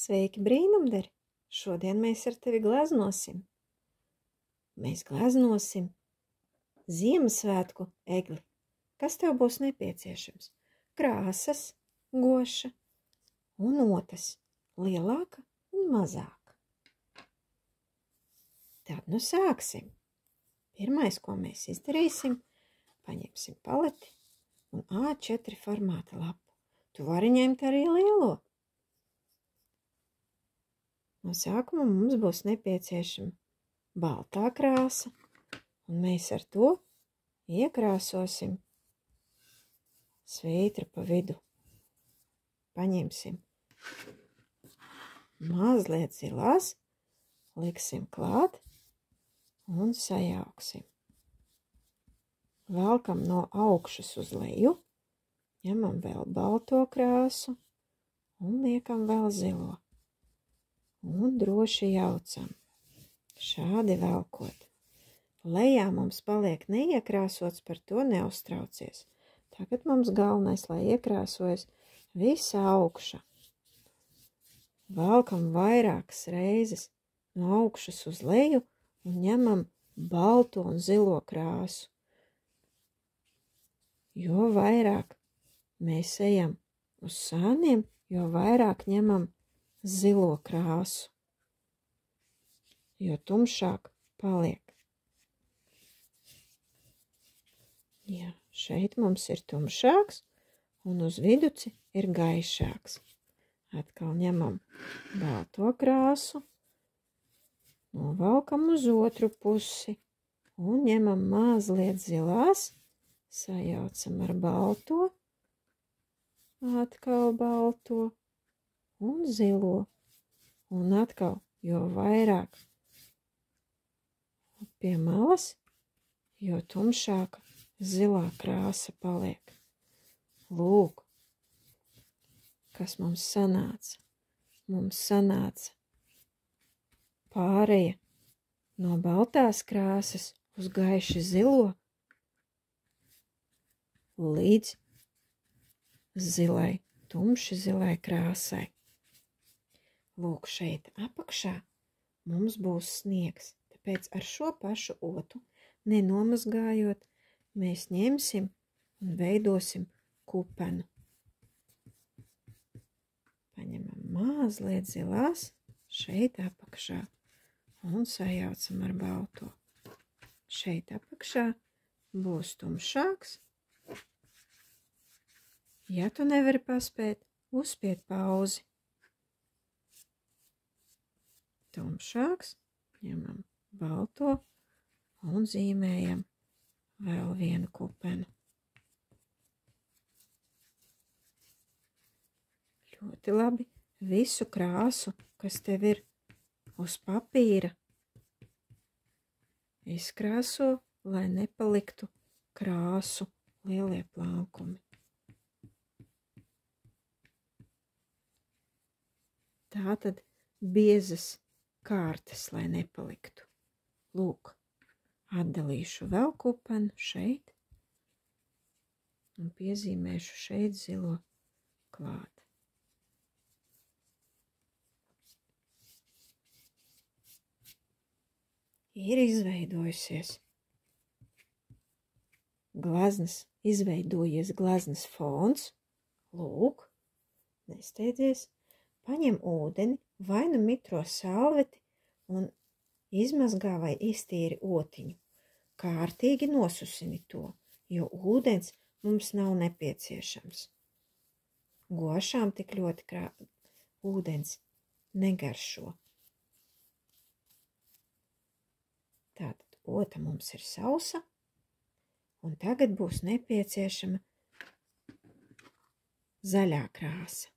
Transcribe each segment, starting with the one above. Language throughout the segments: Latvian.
Sveiki, brīnumdari! Šodien mēs ar tevi gleznosim. Mēs gleznosim Ziemassvētku egli. Kas tev būs nepieciešams? Krāsas, goša un otas, lielāka un mazāka. Tad nu sāksim. Pirmais, ko mēs izdarīsim, paņemsim paleti un A4 formāta lapu. Tu vari ņemt arī lielo. No sākuma mums būs nepieciešama baltā krāsa, un mēs ar to iekrāsosim svītru pa vidu. Paņemsim mazliet zilās, liksim klāt un sajauksim. Velkam no augšas uz leju, ņemam vēl balto krāsu un liekam vēl zilo. Un droši jaucam. Šādi velkot. Lejā mums paliek neiekrāsots, par to neuztraucies. Tagad mums galvenais, lai iekrāsojas visa augša. Velkam vairākas reizes no augšas uz leju un ņemam balto un zilo krāsu. Jo vairāk mēs ejam uz sāniem, jo vairāk ņemam zilo krāsu, jo tumšāk paliek. Jā, šeit mums ir tumšāks un uz viduci ir gaišāks. Atkal ņemam balto krāsu, novalkam uz otru pusi un ņemam mazliet zilās, sajaucam ar balto, atkal balto un zilo, un atkal, jo vairāk pie malas, jo tumšāka zilā krāsa paliek. Lūk, kas mums sanāca. Mums sanāca pāreja no baltās krāsas uz gaiši zilo līdz zilai, tumši zilai krāsai. Lūk, šeit apakšā mums būs sniegs, tāpēc ar šo pašu otu, nenomazgājot, mēs ņemsim un veidosim kupenu. Paņemam mazliet zilās šeit apakšā un sajaucam ar balto. Šeit apakšā būs tumšāks. Ja tu nevari paspēt, uzspied pauzi. Tumšāks, ņemam balto un zīmējam vēl vienu kupenu. Ļoti labi. Visu krāsu, kas tev ir uz papīra, izkrāso, lai nepaliktu krāsu lielie plankumi. Tātad biezas kārtas, lai nepaliktu. Lūk, atdalīšu vēl kupenu šeit un piezīmēšu šeit zilo klāt. Ir izveidojusies izveidojies gleznas fons. Lūk, nesteidzies, paņem ūdeni vai nu mitro salveti un izmazgā vai iztīri otiņu. Kārtīgi nosusini to, jo ūdens mums nav nepieciešams. Gošām tik ļoti ūdens negaršo. Tātad ota mums ir sausa, un tagad būs nepieciešama zaļā krāsa.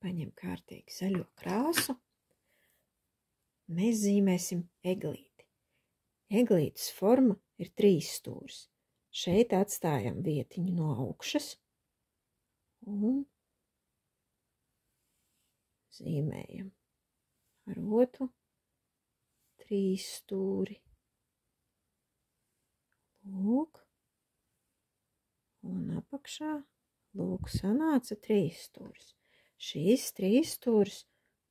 Paņem kārtīgi zaļo krāsu. Mēs zīmēsim eglīti. Eglītes forma ir 3 stūris. Šeit atstājam vietiņu no augšas un zīmējam ar otru 3 stūri. Lūk, un apakšā, lūk, sanāca 3 stūris. šīs 3 stūres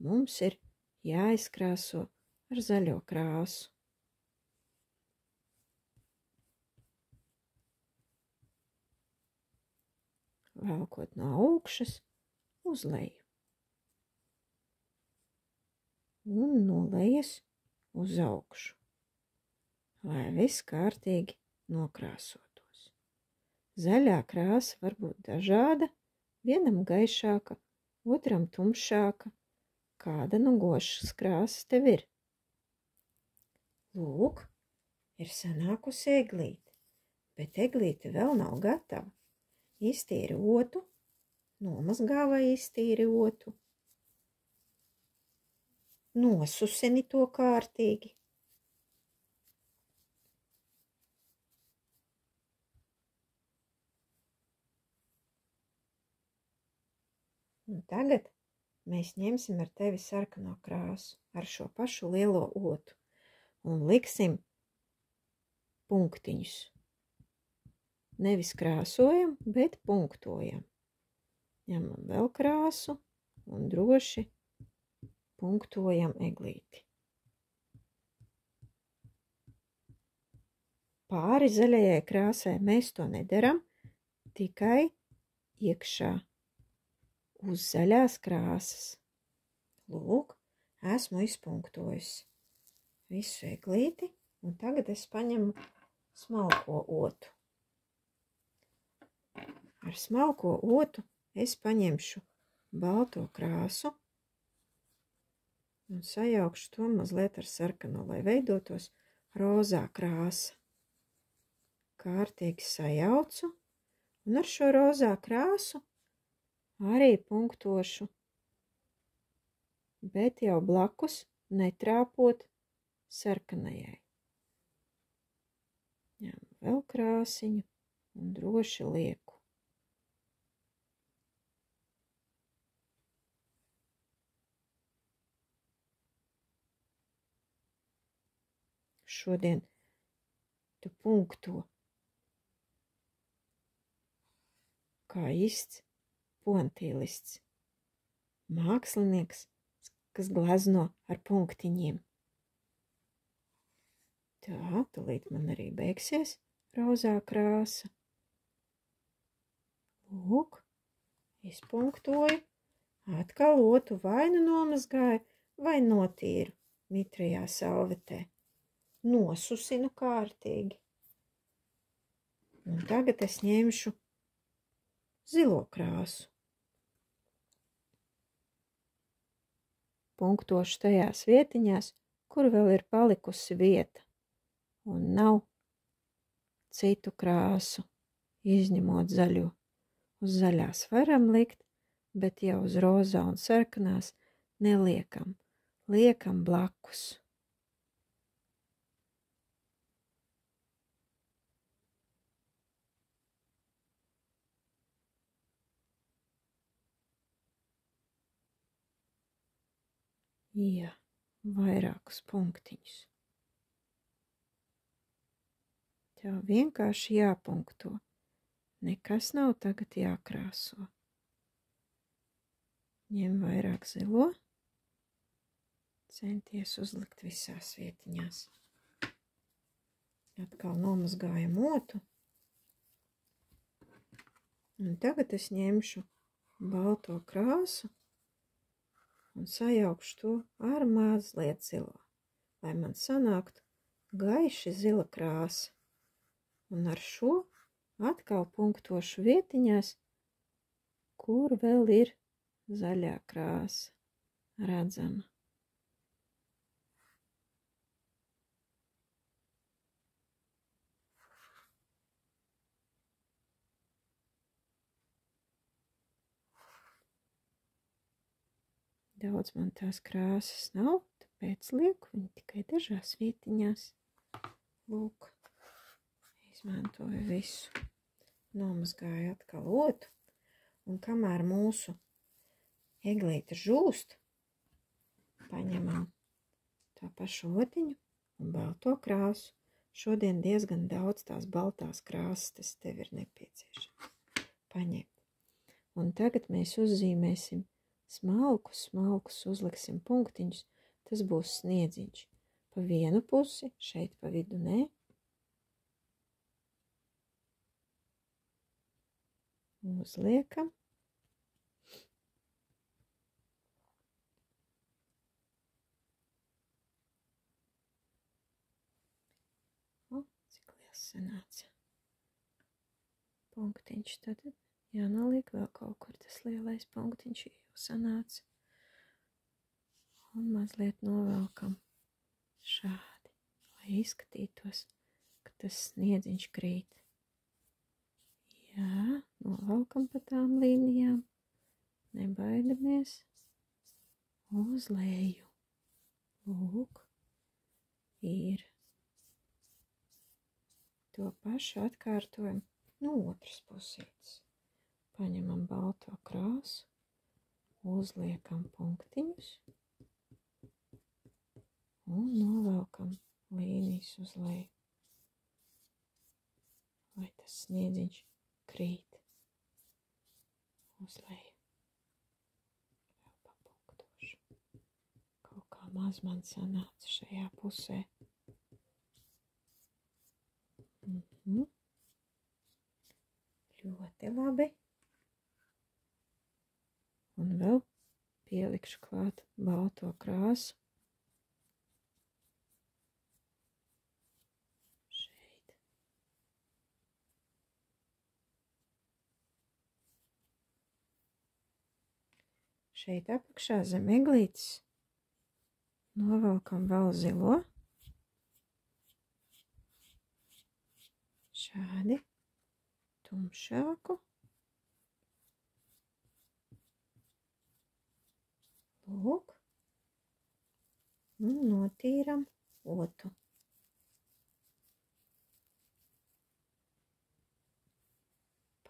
mums ir jāizkrāso ar zaļo krāsu. Velkot no augšas uz leju. Un no lejas uz augšu, lai viss kārtīgi nokrāsotos. Zaļā krāsa var būt dažāda, vienam gaišāka, otram tumšāka. Kāda nu gošas krāsas tev ir? Lūk, ir sanākusi eglīte, bet eglīte vēl nav gatava. Iztīri otu, nomazgā vai iztīri otu. Nosusini to kārtīgi. Un tagad mēs ņemsim ar tevi sarkano krāsu ar šo pašu lielo otu un liksim punktiņus. Nevis krāsojam, bet punktojam. Ņemam vēl krāsu un droši punktojam eglīti. Pāri zaļajai krāsai mēs to nedaram, tikai iekšā uz zaļās krāsas. Lūk, esmu izpunktojusi visu eglīti, un tagad es paņemu smalko otu. Ar smalko otu es paņemšu balto krāsu un sajaukšu to mazliet ar sarkano, lai veidotos rozā krāsa. Kārtīgi sajaucu un ar šo rozā krāsu arī punktošu, bet jau blakus netrāpot sarkanajai. Ņemu vēl krāsiņu un droši lieku. Šodien tu punkto kā īsts pontilists, mākslinieks, kas glezno ar punktiņiem. Tā, tūlīt man arī beigsies rozā krāsa. Lūk, izpunktoju, atkal otu vai nu nomazgāju, vai notīru mitrajā salvetē. Nosusinu kārtīgi. Un tagad es ņemšu zilo krāsu. Punktošu tajās vietiņās, kur vēl ir palikusi vieta un nav citu krāsu, izņemot zaļo. Uz zaļās varam likt, bet jau uz rozā un sarkanās neliekam, liekam blakus. Jā, vairākus punktiņus. Tev vienkārši jāpunkto. Nekas nav tagad jākrāso. Ņem vairāk zilo. Centies uzlikt visās vietiņās. Atkal nomazgājam otu. Un tagad es ņemšu balto krāsu un sajaukšu to ar mazliet zilo, lai man sanāktu gaiši zila krāsa. Un ar šo atkal punktošu vietiņās, kur vēl ir zaļā krāsa redzama. Daudz man tās krāsas nav, tāpēc lieku viņu tikai dažās vietiņās. Lūk, izmantoju visu. Nomazgāju atkal otu, un kamēr mūsu eglīte žūst, paņemam to pašu otiņu un balto krāsu. Šodien diezgan daudz tās baltās krāsas, tas tev ir nepieciešams paņemt. Un tagad mēs uzzīmēsim smalkus uzliksim punktiņus, tas būs sniedziņš. Pa vienu pusi, šeit pa vidu nē. Uzliekam. Cik liels sanāca. Punktiņš tad jānoliek vēl kaut kur tas lielais punktiņš jau sanāca. Un mazliet novelkam šādi, lai izskatītos, ka tas sniedziņš krīt. Jā, novelkam pa tām līnijām, nebaidamies, uz leju. Lūk, ir. To pašu atkārtojam no otras pusītes. Paņemam balto krāsu, uzliekam punktiņus un novelkam līnijas uz leju, lai tas sniedziņš krīt uz leju. Vēl papunktošu. Kaut kā maz man sanāca šajā pusē. Ļoti labi. Un vēl pielikšu klāt balto krāsu. Šeit. Šeit apakšā zem eglītes novelkam vēl zilo. Šādi. Tumšāku. Lūk. Un notīram otu.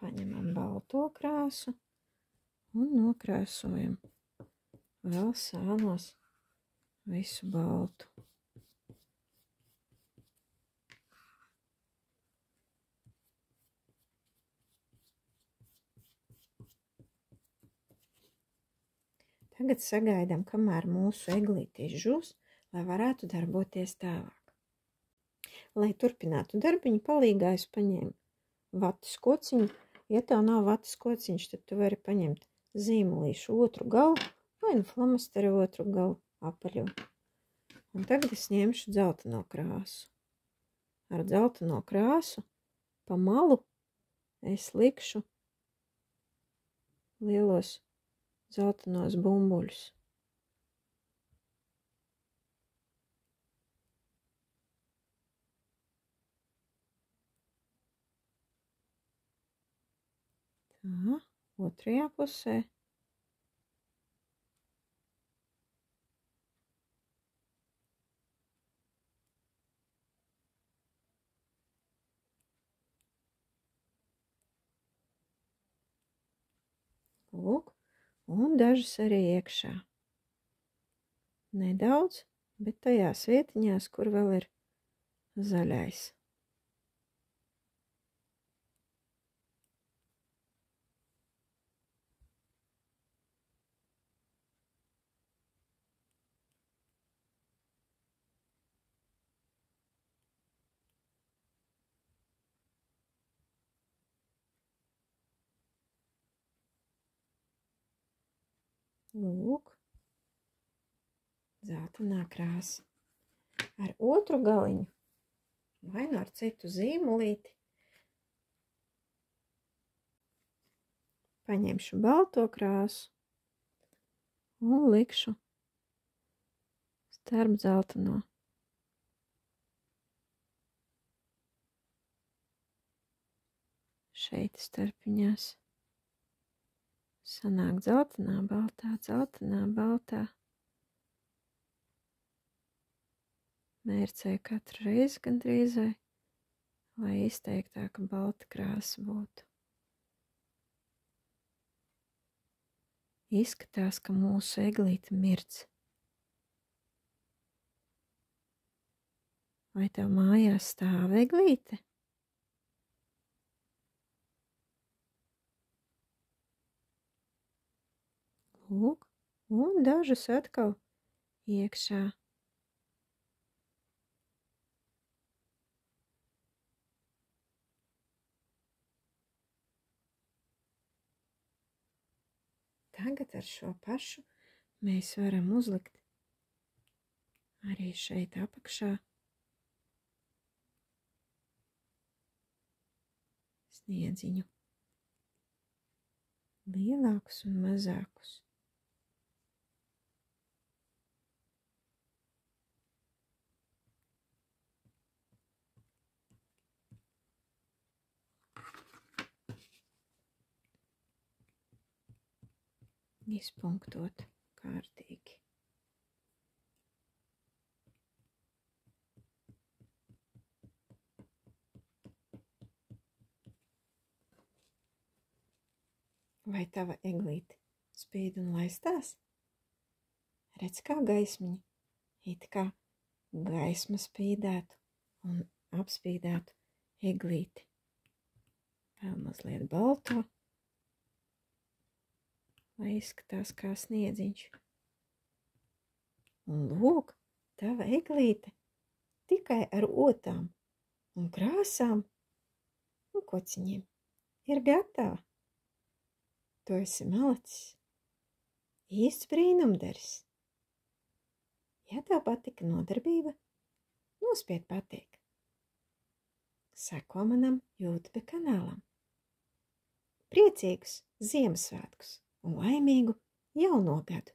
Paņemam balto krāsu un nokrāsojam vēl sānos visu baltu. Tagad sagaidām, kamēr mūsu eglītis žūs, lai varētu darboties tālāk. Lai turpinātu darbiņu, palīgā es paņēmu vatas kociņu. Ja tev nav vatas kociņš, tad tu vari paņemt zīmolīšu otru galu vai nu flamasteru otru galu apaļo. Un tagad es ņemšu dzelteno krāsu. Ar dzelteno krāsu pa malu es likšu lielos zeltenos bumbuļus. Tā, otrajā pusē. Lūk. Un dažas arī iekšā. Nedaudz, bet tajās vietiņās, kur vēl ir zaļais. Lūk, zeltainā krāsa. Ar otru galiņu, vai nu ar citu zīmolīti, paņemšu balto krāsu un likšu starp zeltaino. Šeit starpiņās. Sanāk zeltainā, baltā. Mērcēju katru reizi gandrīzai, lai izteiktāka balta krāsa būtu. Izskatās, ka mūsu eglīte mirc. Vai tev mājās stāv eglīte? Lūk, un dažus atkal iekšā. Tagad ar šo pašu mēs varam uzlikt arī šeit apakšā sniedziņu. Lielākus un mazākus. Izpunktot kārtīgi. Vai tava eglīte spīd un laistās? Redz, kā gaismiņa, it kā gaisma spīdētu un apspīdētu eglīti. Vēl mazliet balto, lai izskatās kā sniedziņš. Un lūk, tava eglīte tikai ar otām un krāsām un kociņiem ir gatava. Tu esi malacis, īsts brīnumdaris. Ja tev patika nodarbība, nospied patīk. Seko manam YouTube kanālam. Priecīgus Ziemassvētkus un laimīgu jauno gadu!